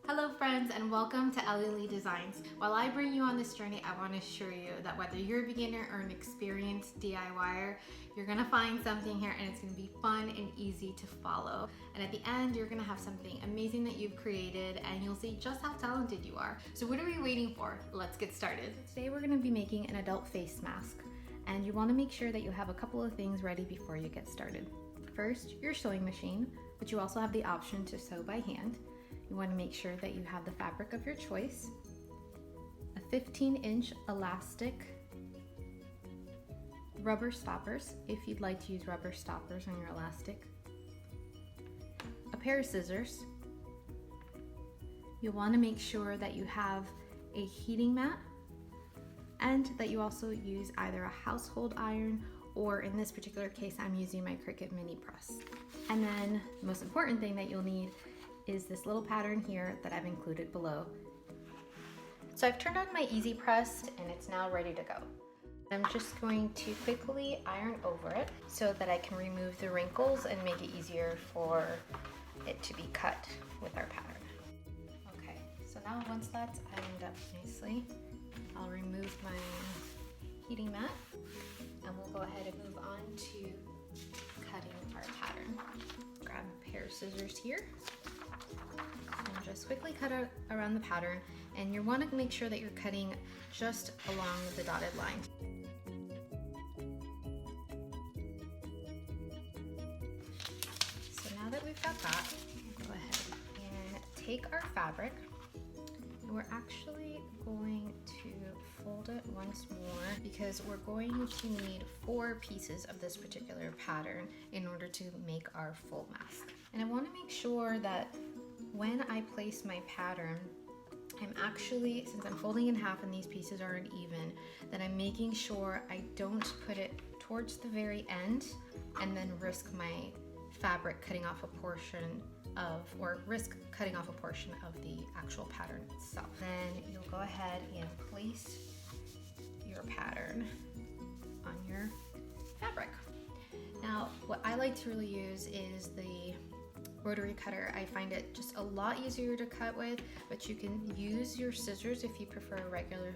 Hello friends and welcome to Ellie Designs. While I bring you on this journey, I want to assure you that whether you're a beginner or an experienced DIYer, you're going to find something here and it's going to be fun and easy to follow. And at the end, you're going to have something amazing that you've created and you'll see just how talented you are. So what are we waiting for? Let's get started. Today we're going to be making an adult face mask, and you want to make sure that you have a couple of things ready before you get started. First, your sewing machine, but you also have the option to sew by hand. You want to make sure that you have the fabric of your choice, a 15-inch elastic, rubber stoppers, if you'd like to use rubber stoppers on your elastic, a pair of scissors. You'll want to make sure that you have a heating mat and that you also use either a household iron or in this particular case, I'm using my Cricut mini press. And then the most important thing that you'll need is this little pattern here that I've included below. So I've turned on my easy press and it's now ready to go. I'm just going to quickly iron over it so that I can remove the wrinkles and make it easier for it to be cut with our pattern. Okay, so now once that's ironed up nicely, I'll remove my heating mat and we'll go ahead and move on to cutting our pattern. Grab a pair of scissors here. And just quickly cut around the pattern, and you want to make sure that you're cutting just along the dotted line. So now that we've got that, go ahead and take our fabric, and we're actually going to fold it once more because we're going to need 4 pieces of this particular pattern in order to make our full mask. And I want to make sure that when I place my pattern, I'm actually, since I'm folding in half and these pieces aren't even, that I'm making sure I don't put it towards the very end and then risk my fabric cutting off a portion of, or risk cutting off a portion of the actual pattern itself. Then you'll go ahead and place your pattern on your fabric. Now, what I like to really use is the rotary cutter. I find it just a lot easier to cut with, but you can use your scissors if you prefer regular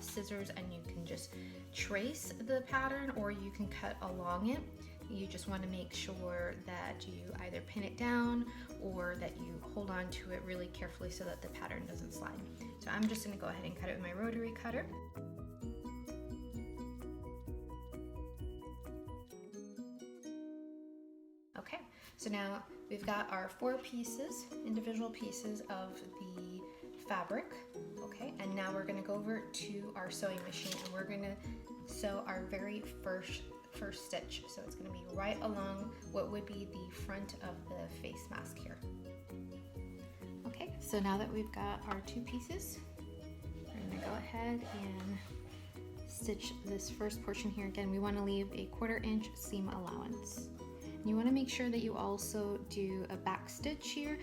scissors, and you can just trace the pattern or you can cut along it. You just want to make sure that you either pin it down or that you hold on to it really carefully so that the pattern doesn't slide. So I'm just going to go ahead and cut it with my rotary cutter. Okay, so now we've got our 4 pieces, individual pieces of the fabric. Okay, and now we're going to go over to our sewing machine and we're going to sew our very first stitch. So it's going to be right along what would be the front of the face mask here. Okay, so now that we've got our 2 pieces, we're going to go ahead and stitch this first portion here. Again, we want to leave a 1/4 inch seam allowance. You want to make sure that you also do a back stitch here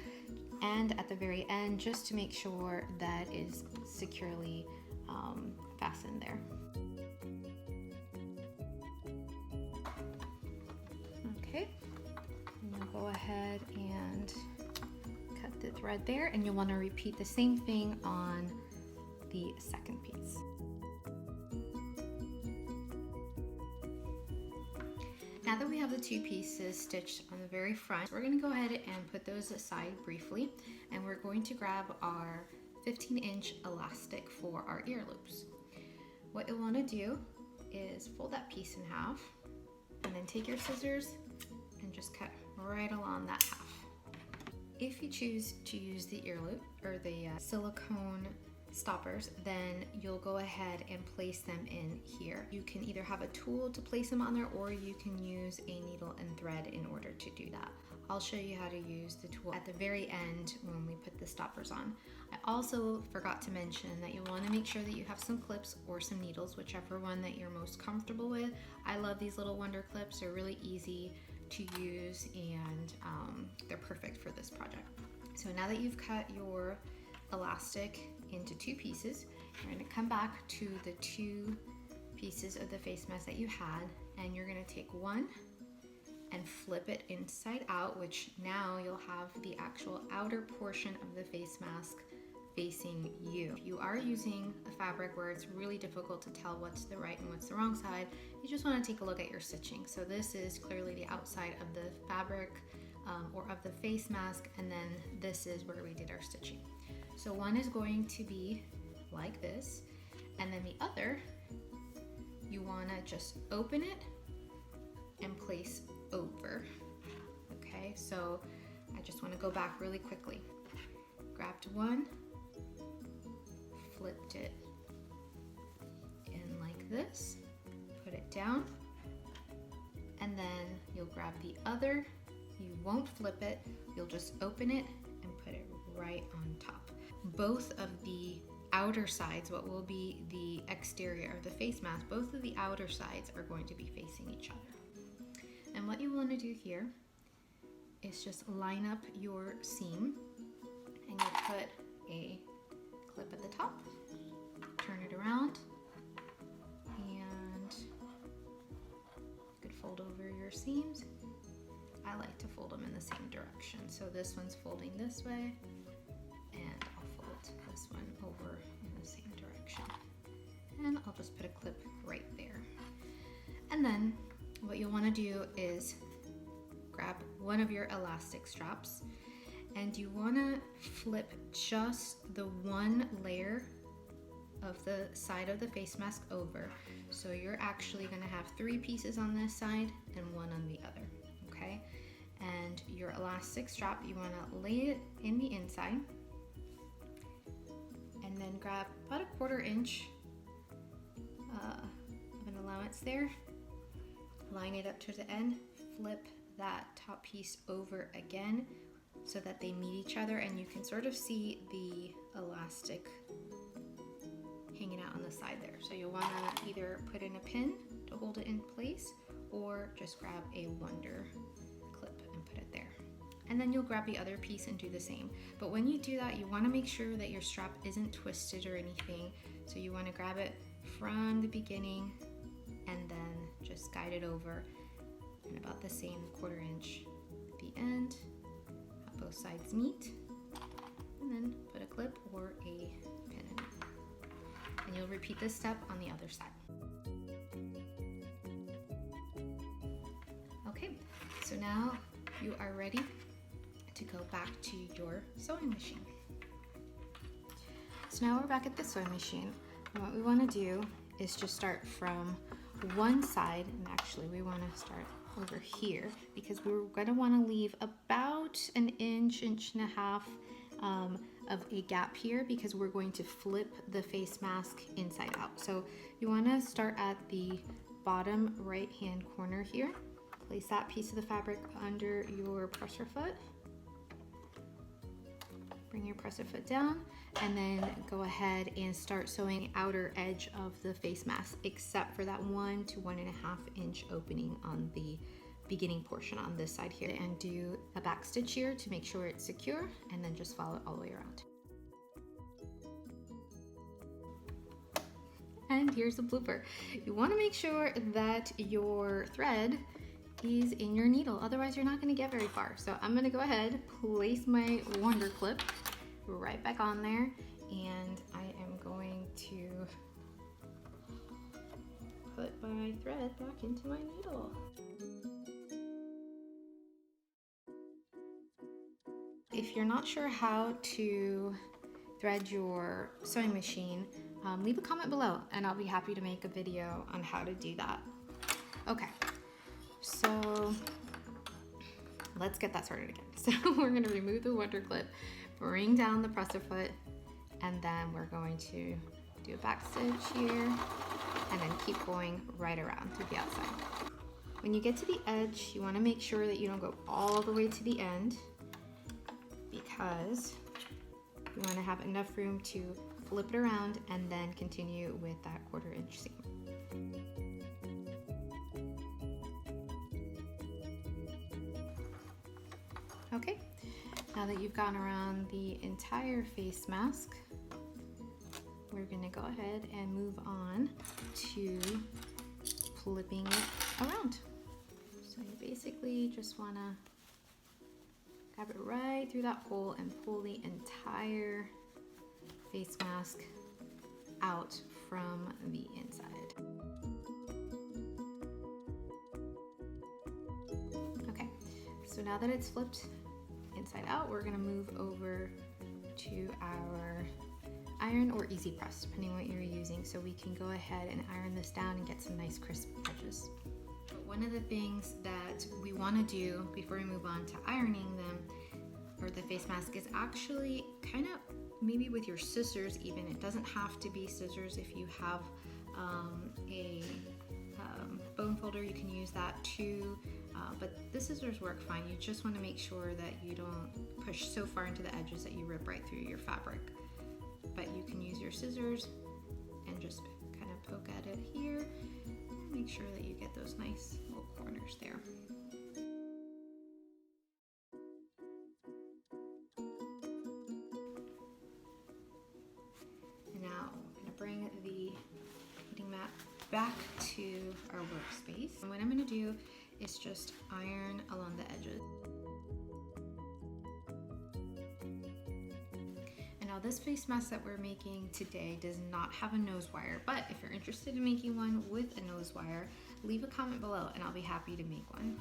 and at the very end, just to make sure that is securely fastened there. Okay, and you'll go ahead and cut the thread there, and you'll want to repeat the same thing on the second piece. Now that we have the 2 pieces stitched on the very front, we're going to go ahead and put those aside briefly, and we're going to grab our 15-inch elastic for our ear loops. What you'll want to do is fold that piece in half and then take your scissors and just cut right along that half. If you choose to use the ear loop or the silicone stoppers, then you'll go ahead and place them in here. You can either have a tool to place them on there or you can use a needle and thread in order to do that. I'll show you how to use the tool at the very end when we put the stoppers on. I also forgot to mention that you'll want to make sure that you have some clips or some needles, whichever one that you're most comfortable with. I love these little wonder clips. They're really easy to use and they're perfect for this project. So now that you've cut your elastic into 2 pieces, you're going to come back to the 2 pieces of the face mask that you had, and you're going to take one and flip it inside out, which now you'll have the actual outer portion of the face mask facing you. If you are using a fabric where it's really difficult to tell what's the right and what's the wrong side, you just want to take a look at your stitching. So this is clearly the outside of the fabric or of the face mask, and then this is where we did our stitching. So one is going to be like this, and then the other, you want to just open it and place over. Okay, so I just want to go back really quickly. Grabbed one, flipped it in like this, put it down, and then you'll grab the other. You won't flip it, you'll just open it and put it right on top. Both of the outer sides, what will be the exterior of the face mask, both of the outer sides are going to be facing each other. And what you want to do here is just line up your seam, and you put a clip at the top, turn it around, and you could fold over your seams. I like to fold them in the same direction. So this one's folding this way, and I'll fold this one over in the same direction. And I'll just put a clip right there. And then what you'll want to do is grab one of your elastic straps, and you want to flip just the one layer of the side of the face mask over. So you're actually going to have 3 pieces on this side and 1 on the other. Okay, and your elastic strap, you want to lay it in the inside, and then grab about 1/4 inch of an allowance there, line it up to the end, flip that top piece over again so that they meet each other, and you can sort of see the elastic hanging out on the side there. So you'll want to either put in a pin to hold it in place, or just grab a wonder clip and put it there. And then you'll grab the other piece and do the same. But when you do that, you want to make sure that your strap isn't twisted or anything. So you want to grab it from the beginning and then just guide it over, and about the same 1/4 inch at the end. Have both sides meet, and then put a clip or a pin in it. And you'll repeat this step on the other side. Okay, so now you are ready to go back to your sewing machine. So now we're back at the sewing machine, and what we want to do is just start from one side, and actually we want to start over here because we're going to want to leave about 1 inch, 1.5 inches of a gap here, because we're going to flip the face mask inside out. So you want to start at the bottom right hand corner here. Place that piece of the fabric under your presser foot. Bring your presser foot down, and then go ahead and start sewing the outer edge of the face mask, except for that 1 to 1.5 inch opening on the beginning portion on this side here, and do a back stitch here to make sure it's secure, and then just follow it all the way around. And here's the blooper. You want to make sure that your thread is in your needle, otherwise you're not going to get very far. So I'm going to go ahead, place my wonder clip right back on there, and I am going to put my thread back into my needle. If you're not sure how to thread your sewing machine, leave a comment below and I'll be happy to make a video on how to do that. Okay, so let's get that started again. So we're going to remove the wonder clip, bring down the presser foot, and then we're going to do a back stitch here, and then keep going right around to the outside. When you get to the edge, you want to make sure that you don't go all the way to the end, because you want to have enough room to flip it around and then continue with that 1/4 inch seam. Okay, now that you've gone around the entire face mask, we're going to go ahead and move on to flipping it around. So So you basically just want to grab it right through that hole and pull the entire face mask out from the inside. Okay, so now that it's flipped inside out, we're gonna move over to our iron or easy press, depending on what you're using. So we can go ahead and iron this down and get some nice crisp edges. But one of the things that we wanna do before we move on to ironing them, or the face mask, is actually kind of maybe with your scissors even. It doesn't have to be scissors. If you have a bone folder, you can use that too. But the scissors work fine. You just want to make sure that you don't push so far into the edges that you rip right through your fabric. But you can use your scissors and just kind of poke at it here. And make sure that you get those nice little corners there. And now I'm going to bring the heating mat back to our workspace. And what I'm going to do is just iron along the edges. And now this face mask that we're making today does not have a nose wire, but if you're interested in making one with a nose wire, leave a comment below and I'll be happy to make one.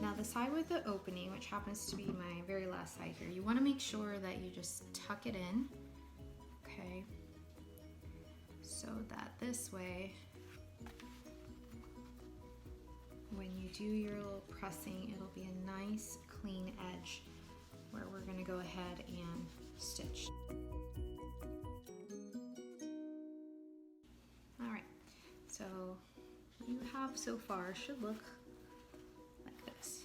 Now the side with the opening, which happens to be my very last side here, you want to make sure that you just tuck it in, okay, so that this way, when you do your little pressing, it'll be a nice clean edge where we're going to go ahead and stitch. All right, so what you have so far should look like this.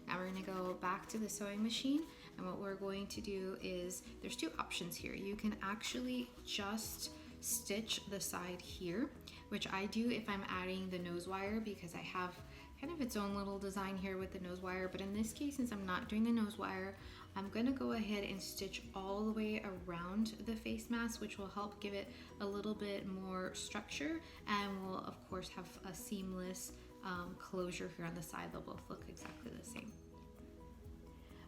Now we're going to go back to the sewing machine, and what we're going to do is, there's two options here. You can actually just stitch the side here, which I do if I'm adding the nose wire, because I have kind of its own little design here with the nose wire. But in this case, since I'm not doing the nose wire, I'm gonna go ahead and stitch all the way around the face mask, which will help give it a little bit more structure, and will of course have a seamless closure here on the side. They'll both look exactly the same.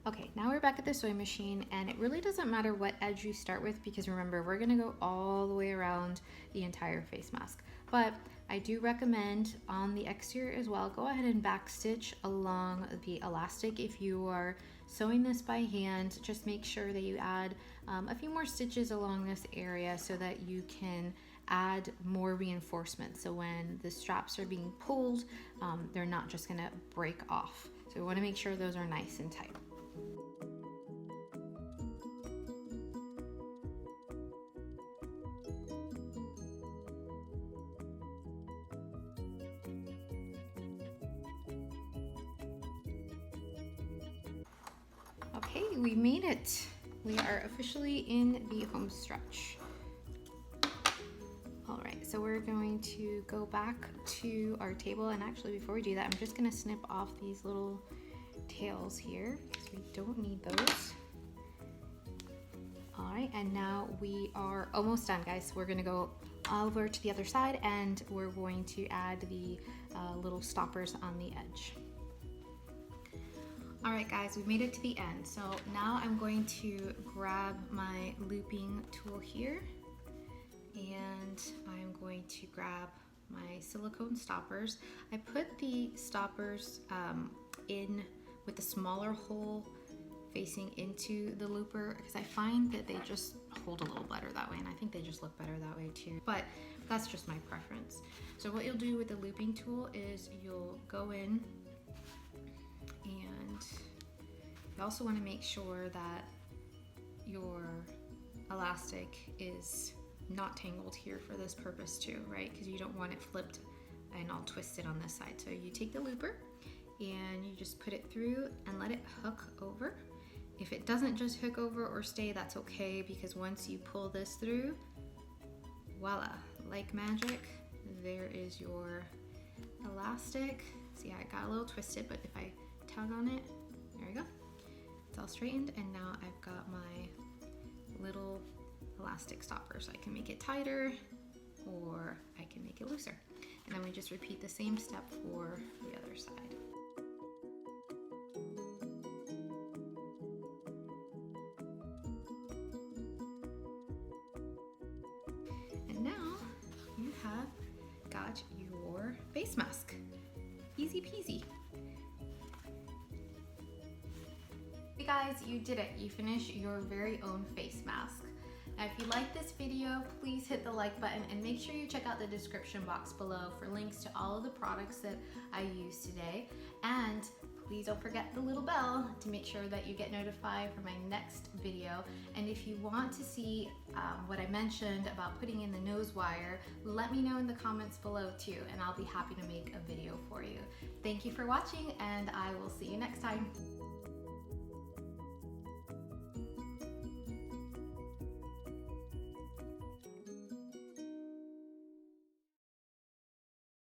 Okay, now we're back at the sewing machine, and it really doesn't matter what edge you start with, because remember, we're gonna go all the way around the entire face mask. But I do recommend on the exterior as well, go ahead and backstitch along the elastic. If you are sewing this by hand, just make sure that you add a few more stitches along this area so that you can add more reinforcement. So when the straps are being pulled, they're not just gonna break off. So we wanna make sure those are nice and tight. Okay, we made it. We are officially in the home stretch. All right, so we're going to go back to our table, and actually before we do that, I'm just gonna snip off these little tails here because we don't need those. All right, and now we are almost done, guys. We're gonna go over to the other side, and we're going to add the little stoppers on the edge. All right, guys, we've made it to the end. So now I'm going to grab my looping tool here, and I'm going to grab my silicone stoppers. I put the stoppers in with the smaller hole facing into the looper because I find that they just hold a little better that way, and I think they just look better that way too, but that's just my preference. So what you'll do with the looping tool is you'll go in, and you also want to make sure that your elastic is not tangled here for this purpose too, right? Because you don't want it flipped and all twisted on this side. So you take the looper and you just put it through and let it hook over. If it doesn't just hook over or stay, that's okay, because once you pull this through, voila, like magic, there is your elastic. See how it got a little twisted, but if I tug on it, there we go. It's all straightened, and now I've got my little elastic stopper. So I can make it tighter or I can make it looser. And then we just repeat the same step for the other side. And now you have got your face mask. Easy peasy. Hey guys, you did it. You finished your very own face mask. Now, if you like this video, please hit the like button and make sure you check out the description box below for links to all of the products that I used today. And please don't forget the little bell to make sure that you get notified for my next video. And if you want to see what I mentioned about putting in the nose wire, let me know in the comments below too, and I'll be happy to make a video for you. Thank you for watching, and I will see you next time.